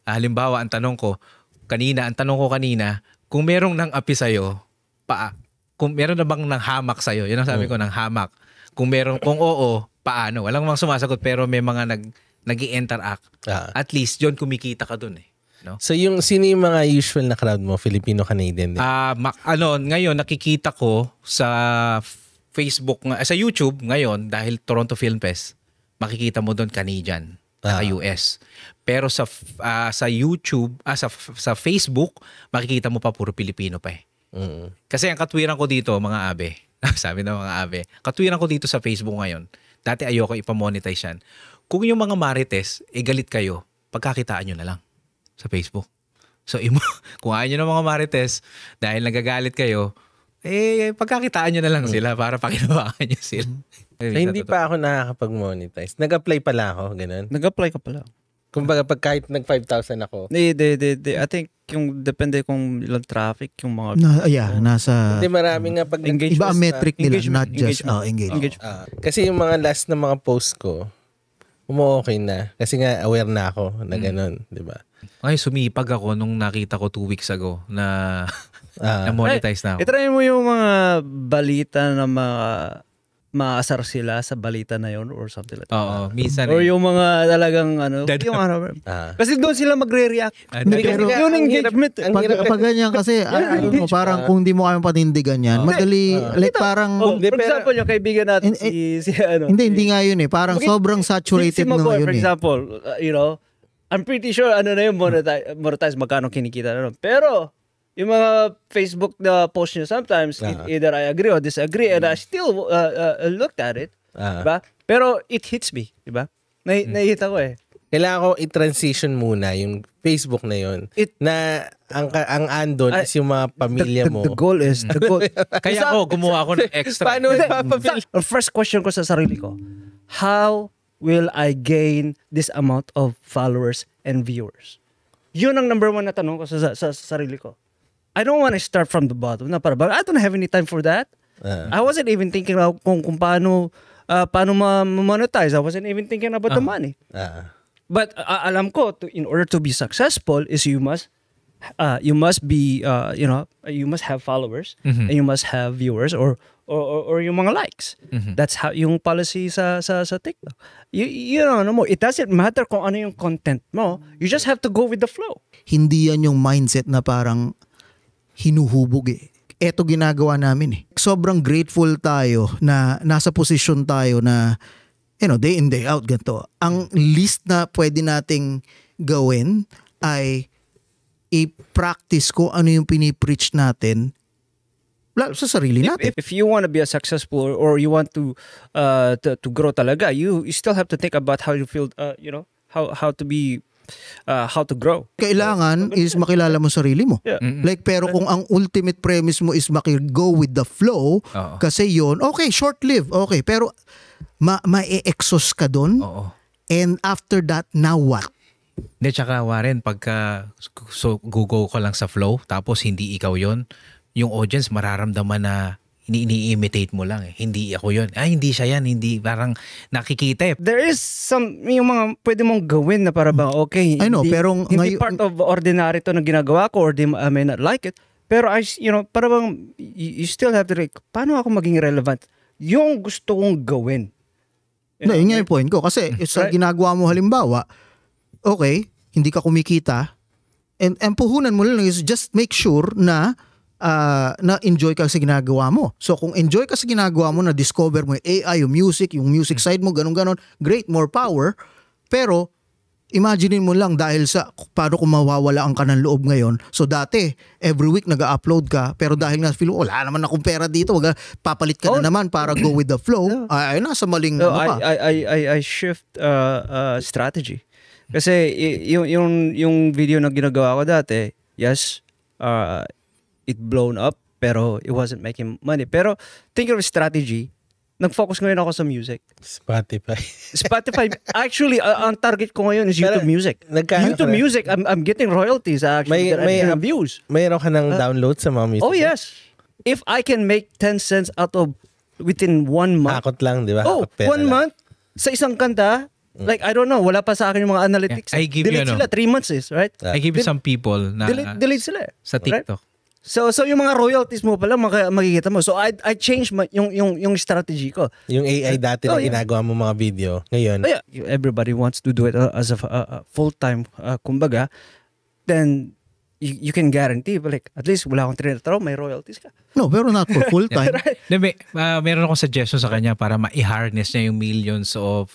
Halimbawa, ang tanong ko kanina, kung merong nang api sa'yo, kung meron na bang nang hamak sa'yo, yun ang sabi ko, nang hamak. Kung oo, paano? Walang mga sumasagot, pero may mga nag-i-interact. At least, yun kumikita ka doon eh. No? So sino yung mga usual na crowd mo? Filipino-Canadian din? Ngayon, nakikita ko sa Facebook, sa YouTube ngayon, dahil Toronto Film Fest, makikita mo doon Canadian. US. Pero sa YouTube, sa Facebook, makikita mo pa puro Pilipino pa eh. Kasi ang katwiran ko dito, mga abe, sabi ng mga abe, katwiran ko dito sa Facebook ngayon, dati ayoko ipamonetize yan. Kung yung mga marites, galit kayo, pagkakitaan nyo na lang sa Facebook. So, kung ayaw nyo ng mga marites, dahil nagagalit kayo, pagkakitaan nyo na lang sila para pakinawakan nyo sila. Hindi pa ako nakakapag-monetize. Nag-apply pala ako, ganun. Nag-apply ka pala. Kumbaga pag kahit nag 5,000 ako. I think yung depende kung ilang traffic yung mga nasa Hindi marami nga pag iba ang metric nila, not just engagement. Kasi yung mga last na mga post ko, okay na. Kasi nga aware na ako na ganun, di ba? Ay, sumipag ako nung nakita ko 2 weeks ago na na-monetize na ako. Itry mo yung mga balita na maasar sila sa balita na yon or something like that. Oo, minsan or yung mga talagang kasi doon sila magre-react. Pero yung engagement. Pag ganyan kasi parang kung di mo kayang panindigan yan, madali parang for example, yung kaibigan natin hindi nga yun eh. Parang sobrang saturated na ngayon for eh. example, I'm pretty sure yung monetize magkano kinikita na nun. Pero yung mga Facebook na post nyo sometimes, either I agree or disagree, and I still looked at it. Diba? Pero it hits me. Diba? Nahihita ko eh. Kailangan ko i-transition muna yung Facebook na yun. Na ang andon is yung mga pamilya mo. The goal is... Kaya gumawa ako ng extra. Paano napapil? First question ko sa sarili ko, how will I gain this amount of followers and viewers? Yun ang number 1 na tanong ko sa sarili ko. I don't want to start from the bottom. Na parang, I don't have any time for that. I wasn't even thinking kung paano ma-monetize. I wasn't even thinking about the money. But alam ko, in order to be successful is you must be you must have followers and you must have viewers or yung mga likes. That's how yung policy sa TikTok. You know mo, it doesn't matter kung ano yung content mo. You just have to go with the flow. Hindi yan yung mindset na parang hinuhubog eh. Eto ginagawa namin eh. Sobrang grateful tayo na nasa posisyon tayo na day in, day out, ganito. Ang least na pwede nating gawin ay i-practice ko ano yung pinipreach natin sa sarili natin. If you want to be a successful or you want to grow talaga, you still have to think about how you feel, how to grow. Kailangan is makilala mo sarili mo. Yeah. Like, pero kung ang ultimate premise mo is go with the flow, kasi yon okay, short-lived, okay, pero ma-e-exhaust ka dun, and after that, now what? Hindi, tsaka Warren, pagka go ka lang sa flow, tapos hindi ikaw yon, yung audience mararamdaman na ini-imitate mo lang eh. Hindi ako yon. Hindi siya yan. Hindi, parang nakikita eh. There is yung mga pwede mong gawin na para bang okay. I know, pero hindi part of ordinary to na ginagawa ko or they may not like it. Pero para bang you still have to like, paano ako maging relevant? Yung gusto kong gawin. No, yun nga yung point ko. Kasi sa ginagawa mo halimbawa, okay, hindi ka kumikita, and puhunan mo lang is just make sure na enjoy ka sa ginagawa mo. So kung enjoy ka sa ginagawa mo, na discover mo yung AI, yung music side mo, ganun, great, more power. Pero imagine mo lang dahil sa paano kung mawawala ang kanang loob ngayon. So dati, every week nag-upload ka, pero dahil nga feel wala naman akong pera dito, papalit ka na naman para go with the flow. Ay nasa maling I shift strategy. Kasi yung video na ginagawa ko dati, yes, it blown up, pero it wasn't making money. Pero think of strategy, nag-focus ngayon ako sa music. Spotify. Actually, ang target ko ngayon is YouTube Music. YouTube Music, I'm getting royalties actually. May views. Mayroon ka ng download sa mga music? Oh yes. If I can make 10 cents out of within 1 month. Akot lang, di ba? 1 month sa isang kanta, like I don't know, wala pa sa akin yung mga analytics. I give delete sila 3 months right? I give you some people na delete sila sa TikTok. Right? So yung mga royalties mo pala makikita mo. So I changed yung strategy ko. Yung AI dati na ginagawa mo mga video, ngayon. Everybody wants to do it as a full-time kumbaga, then you can guarantee like at least wala akong tinataraw, may royalties ka. No, pero not for full-time. Right? Meron akong suggestion sa kanya para ma-harness niya yung millions of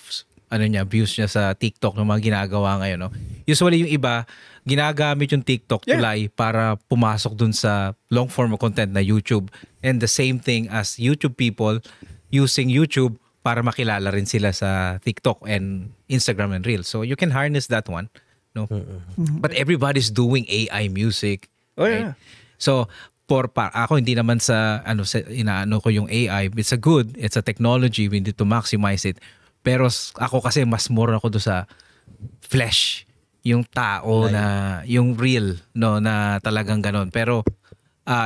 views niya sa TikTok ng mga ginagawa ngayon. No? Usually yung iba, ginagamit yung TikTok tulay para pumasok dun sa long form of content na YouTube. And the same thing as YouTube people using YouTube para makilala rin sila sa TikTok and Instagram and Reels. So you can harness that one. No? But everybody's doing AI music. Right? So ako hindi naman sa inaano ko yung AI. It's a technology. We need to maximize it. Pero ako kasi mas more ako doon sa flesh, yung tao na yung real na talagang ganon. Pero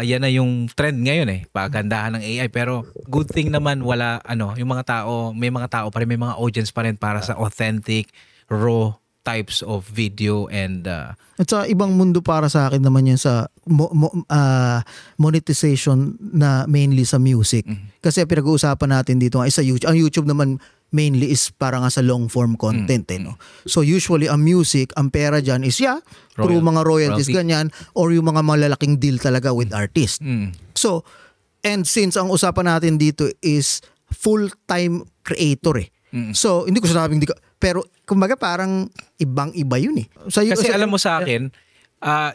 yan na yung trend ngayon pagandahan ng AI, pero good thing naman wala yung mga tao, may mga tao pa rin, may mga audience pa rin para sa authentic raw types of video and at sa ibang mundo para sa akin naman yun sa monetization na mainly sa music. Kasi pinag-uusapan natin dito ay sa YouTube. Ang YouTube naman mainly is para nga sa long form content no. So usually ang music, ang pera dyan is through mga royalties ganyan, or yung mga malalaking deal talaga with artists. So and since ang usapan natin dito is full-time creator so hindi ko sinabing pero kumbaga parang ibang-iba yun kasi alam mo sa akin,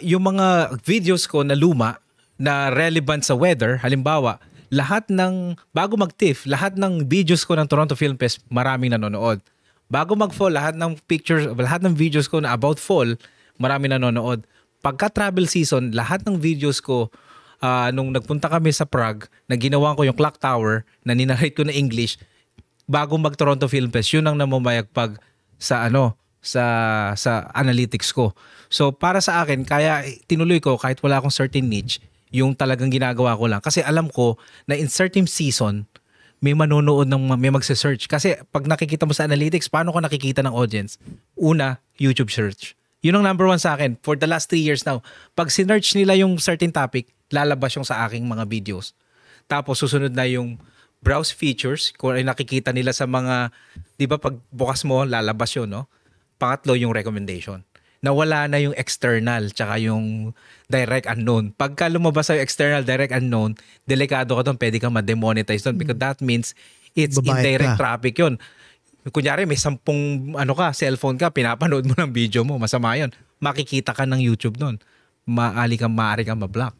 yung mga videos ko na luma na relevant sa weather, halimbawa lahat ng, bago mag-TIFF, lahat ng videos ko ng Toronto Film Fest, maraming nanonood. Bago mag-fall, lahat ng videos ko na about fall, maraming nanonood. Pagka travel season, lahat ng videos ko, nung nagpunta kami sa Prague, na ginawa ko yung clock tower, na ninarrate ko na English, bago mag-Toronto Film Fest, yun ang namamayagpag sa sa analytics ko. So para sa akin, kaya tinuloy ko kahit wala akong certain niche, yung talagang ginagawa ko lang. Kasi alam ko na in certain season, may manonood may magse-search. Kasi pag nakikita mo sa analytics, paano ka nakikita ng audience? Una, YouTube search. Yun ang number 1 sa akin for the last 3 years now. Pag sinearch nila yung certain topic, lalabas yung sa aking mga videos. Tapos susunod na yung browse features, kung ay nakikita nila sa mga, di ba pag bukas mo, lalabas yun, no? Pangatlo, yung recommendation. Nawala na yung external tsaka yung direct unknown. Pagka lumabas sa external, direct unknown, delikado ka doon, pwede kang ma-demonetize doon because that means it's Babayad indirect ka. traffic yun. Kunyari, may 10 cellphone ka, pinapanood mo ng video mo, masama yun. Makikita ka ng YouTube doon. Maaari kang ma-block.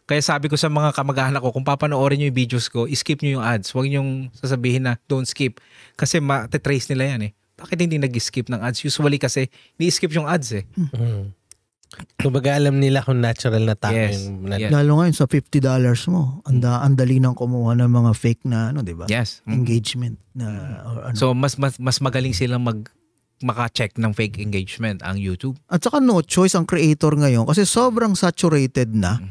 Kaya sabi ko sa mga kamag-anak ko, kung papanoorin nyo yung videos ko, skip nyo yung ads. Huwag nyo sasabihin na don't skip. Kasi ma-trace nila yan eh. Bakit hindi nag-skip ng ads? Usually kasi, ni-skip yung ads eh. Kumbaga alam nila kung natural na tao Yes. yung Yes. Lalo ngayon sa $50 mo, ang dali nang kumuha ng mga fake na di ba? Yes. Engagement na or ano. So, mas magaling silang maka-check ng fake engagement ang YouTube. At saka no choice ang creator ngayon kasi sobrang saturated na.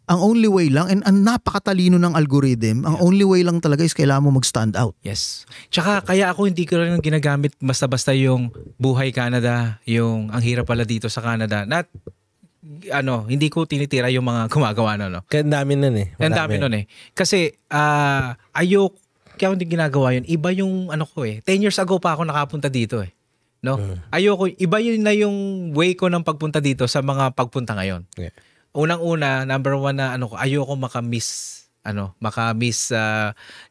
Ang only way lang, and ang napakatalino ng algorithm, ang only way lang talaga is kailangan mo mag-stand out. Yes. Tsaka kaya ako hindi ko rin ginagamit basta-basta yung Buhay Canada, yung ang hirap pala dito sa Canada. Hindi ko tinitira yung mga gumagawa na, no? Kaya ang dami nun eh. Ang dami nun eh. Kasi kaya hindi ginagawa yun. Iba yung 10 years ago pa ako nakapunta dito eh. No? Ayoko, iba yun na yung way ko ng pagpunta dito sa mga pagpunta ngayon. Yeah. Unang-una, number 1 na ayoko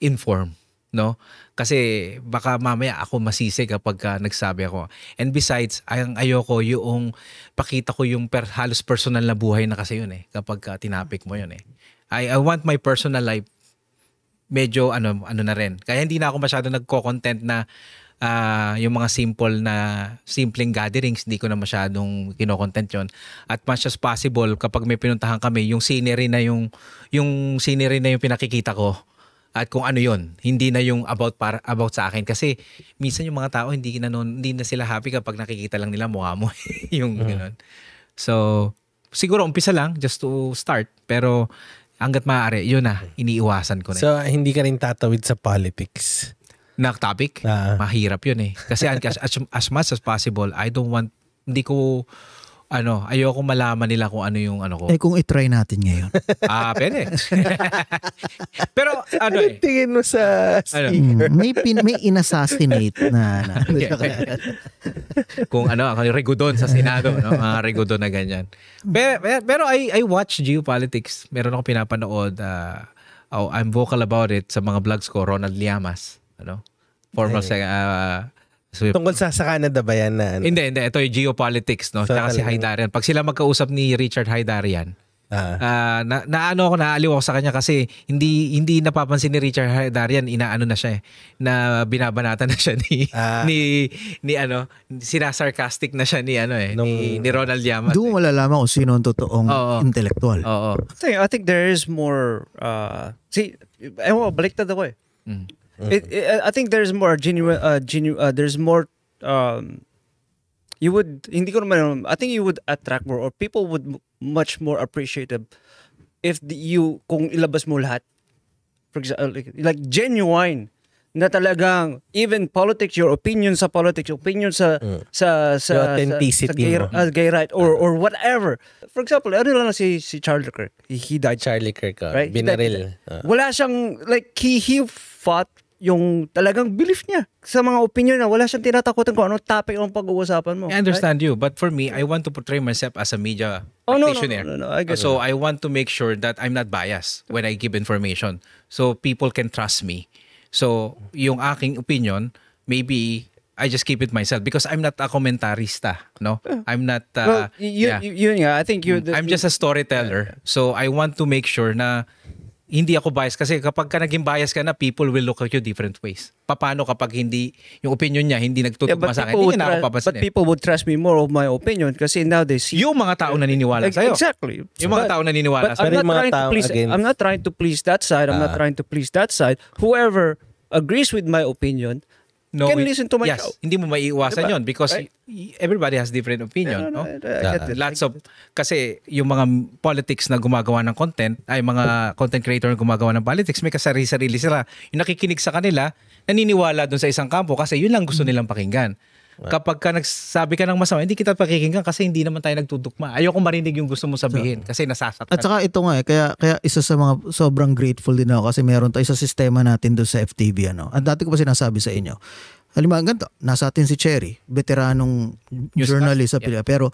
inform, no? Kasi baka mamaya ako masisi kapag nagsabi ako. And besides, ayoko yung pakita ko yung halos personal na buhay na kasi yun eh, kapag tinapik mo yun eh. I want my personal life medyo na rin. Kaya hindi na ako masyado nagko-content na yung mga simpleng gatherings, hindi ko na masyadong kino-content yon. At much as possible, kapag may pinuntahan kami, yung scenery na yung pinakikita ko at kung ano yon, hindi na yung about sa akin. Kasi minsan yung mga tao hindi na sila happy kapag nakikita lang nila mukha mo. Yung gano'n. So, siguro umpisa lang just to start. Pero hanggat maaari, yun na, iniiwasan ko na. So, hindi ka rin tatawid sa politics. Na topic, mahirap yun eh. Kasi as much as possible, ayoko malaman nila kung ano yung ko. Kung i-try natin ngayon. Pwede. Pero Tingin mo sa speaker. May in-assassinate na. Kung Rigudon sa Senado, no? Mga Rigudon na ganyan. Pero I watch geopolitics. Meron akong pinapanood. I'm vocal about it sa mga vlogs ko, Ronald Llamas. Formal Tungkol sa Canada ba yan na Hindi. Ito yung geopolitics, no? Tsaka si Haydarian. Pag sila magkausap ni Richard Haydarian, naaliw ako sa kanya kasi hindi napapansin ni Richard Haydarian, na siya eh, na binabanatan na siya ni sinasarcastic na siya ni Ronald Llamas. Doon malalaman kung sino ang totoong intellectual. Oo. I think there is more baliktad ako eh. I think there's more genuine there's more hindi ko naman, I think you would attract more or people would much more appreciative if kung ilabas mo lahat, for example, like genuine na talagang even politics, your opinion sa politics, opinion sa authenticity gay right or whatever. For example, lang si Charlie Kirk. He died. Charlie Kirk, right? binaril. Wala siyang he fought yung talagang belief niya sa mga opinion na wala siyang tinatakutan kung anong topic ang pag-uusapan mo. I understand you, but for me, I want to portray myself as a media practitioner. No, I get so I want to make sure that I'm not biased when I give information. So people can trust me. So yung aking opinion, maybe I just keep it myself because I'm not a komentarista, no? I'm not yun nga, I think I'm just a storyteller. So I want to make sure na hindi ako biased kasi kapag ka naging bias ka na, people will look at you different ways. Paano kapag hindi, yung opinion niya hindi nagtutugma sa akin, hindi niya na ako papansin. But people would trust me more of my opinion kasi now they see. Yung mga tao naniniwala sa'yo. Exactly. Yung mga tao naniniwala sa'yo. But I'm not trying to please that side. I'm not trying to please that side. Whoever agrees with my opinion, can listen to my yes, show. hindi mo maiiwasan Diba? yon because Right? Everybody has different opinion. No? I get it. Lots of, kasi yung mga politics na gumagawa ng content, ay mga content creator na gumagawa ng politics, may kasari-sarili sila. Yung nakikinig sa kanila, naniniwala dun sa isang kampo kasi yun lang gusto nilang pakinggan. Kapag ka nagsabi ka ng masama, hindi kita pakikinggan kasi hindi naman tayo nagtutugma. Ayoko marinig yung gusto mo sabihin kasi nasasaktan. At saka ito nga kaya isa sa mga sobrang grateful din ako kasi meron tayo sa sistema natin doon sa FTV ano. At dati ko pa sinasabi sa inyo. Halimbawa ganito, nasa atin si Cherry, veteranong journalist sa Pilipinas, pero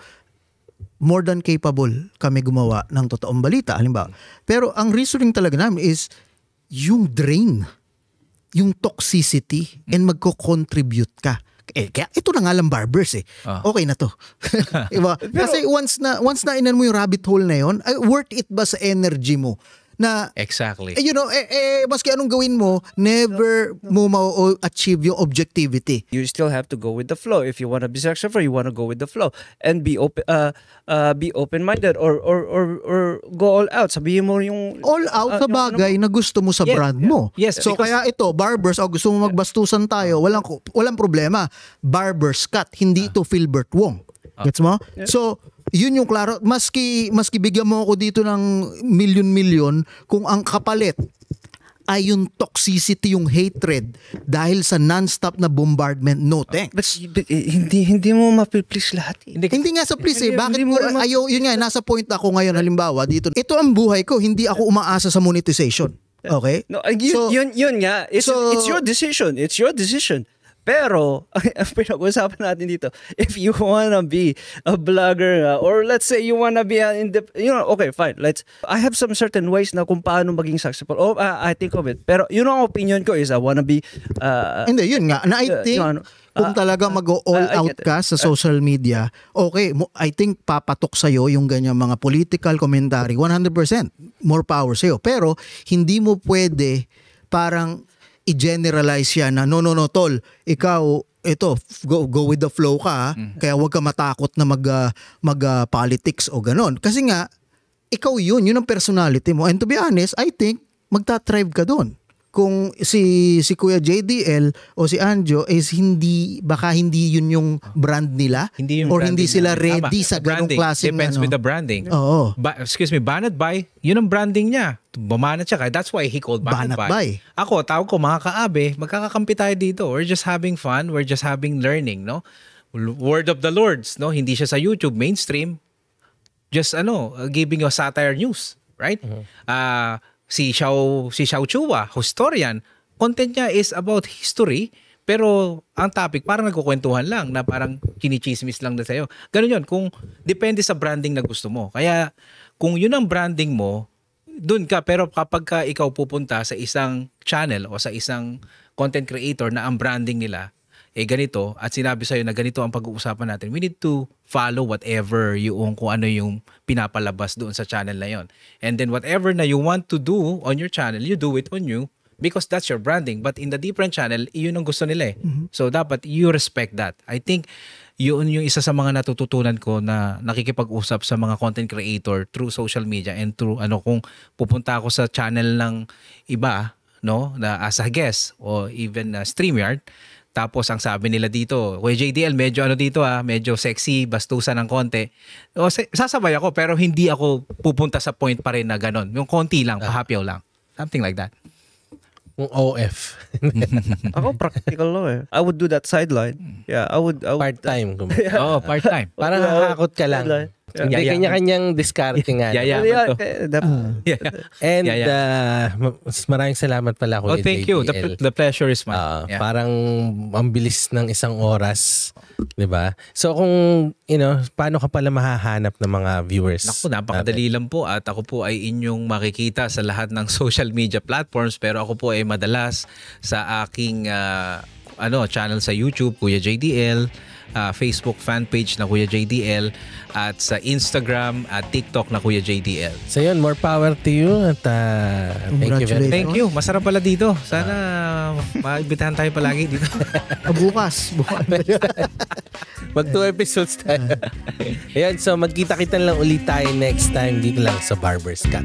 more than capable kami gumawa ng totoong balita halimbawa. Pero ang reasoning talaga namin is yung drain, yung toxicity and magko-contribute ka. Kaya ito na nga lang barbers eh. Okay na to. Diba? Kasi once na inan mo yung rabbit hole na yon, worth it ba sa energy mo? Na Exactly. Maski anong gawin mo, never mo ma-achieve yung objectivity. You still have to go with the flow. If you want to be successful, you want to go with the flow and be open-minded or go all out. Sabihin mo yung All out sa bagay na gusto mo sa brand mo. Yes, So kaya ito, barbers, gusto mo magbastusan tayo, walang problema. Barbers cut, hindi ito Philbert Wong. Gets mo? So, yun yung klaro. Maski bigyan mo ako dito ng milyon-milyon, kung ang kapalit ay yung toxicity, yung hatred dahil sa non-stop na bombardment, no thanks. But hindi mo mapiplease lahat. Hindi nga sa please eh. Bakit Hindi mo, mo yun nga, nasa point ako ngayon halimbawa dito. Ito ang buhay ko, hindi ako umaasa sa monetization. Okay? No, yun nga. It's your decision. It's your decision. Pero, ang pinag-usapan natin dito, if you wanna be a blogger, or let's say you wanna be okay, fine. I have some certain ways na kung paano maging successful. I think of it. Pero yun ang opinion ko is I wanna be... Hindi, yun nga. Na I think, kung talaga mag-all out ka sa social media, okay, I think papatok sa'yo yung ganyang mga political commentary, 100%. More power sa'yo. Pero, hindi mo pwede parang i-generalize yan na no tol, ikaw go with the flow ka, kaya huwag ka matakot na mag politics o ganon. Kasi nga ikaw yun ang personality mo, and to be honest, I think magta-thrive ka doon. Kung si Kuya JDL o si Anjo is baka hindi yun yung brand nila, Hindi yung or branding hindi sila nila. ready Tama. sa ganong Branding. klaseng Depends with the branding. Oo. Banat by, yun ang branding niya. Bumanat siya. That's why he called Banat Banat by. by. Ako, tawag ko mga kaabe, magkakakampi tayo dito. We're just having fun. We're just having learning, no? Word of the Lords, no? Hindi siya sa YouTube, mainstream. Just giving you a satire news, right? Si Xiao Chua, historian, content niya is about history, pero ang topic parang nagkukwentuhan lang na parang kinichismis lang na sa'yo. Ganun yun, kung depende sa branding na gusto mo. Kaya kung yun ang branding mo, dun ka, pero kapag ka ikaw pupunta sa isang channel o sa isang content creator na ang branding nila, ganito, at sinabi sa'yo na ganito ang pag-uusapan natin, we need to follow whatever kung ano yung pinapalabas doon sa channel na yon. And then whatever na you want to do on your channel, you do it on you because that's your branding. But in the different channel, yun ang gusto nila eh. So dapat you respect that. I think yun yung isa sa mga natututunan ko na nakikipag-usap sa mga content creator through social media and through kung pupunta ako sa channel ng iba, no, na as a guest or even StreamYard. Tapos ang sabi nila dito, Kuya JDL, medyo dito medyo sexy, bastusan ng konti. O, sasabay ako pero hindi ako pupunta sa point pa rin na ganon. Yung konti lang, pahapyaw lang. Something like that. Yung OF. Ako practical lang I would do that sideline. Yeah, I would Part-time. Oo, part-time. Parang hakakot ka lang. Hindi, kanya-kanyang discarding nga. Yayaman to. And maraming salamat pala ko. Thank you. The pleasure is mine. Parang ang bilis ng isang oras. Diba? So kung, paano ka pala mahahanap ng mga viewers? Naku, napakadali lang po. At ako po ay inyong makikita sa lahat ng social media platforms. Pero ako po ay madalas sa aking channel sa YouTube, Kuya JDL. Facebook fan page na Kuya JDL at sa Instagram at TikTok na Kuya JDL. So yun, more power to you at thank you very much. Thank you. Masarap pala dito. Sana maibitahan tayo palagi dito. Bukas. Mag 2 episodes tayo. Ayan, so magkita-kita lang ulit tayo next time dito lang sa Barber's Cut.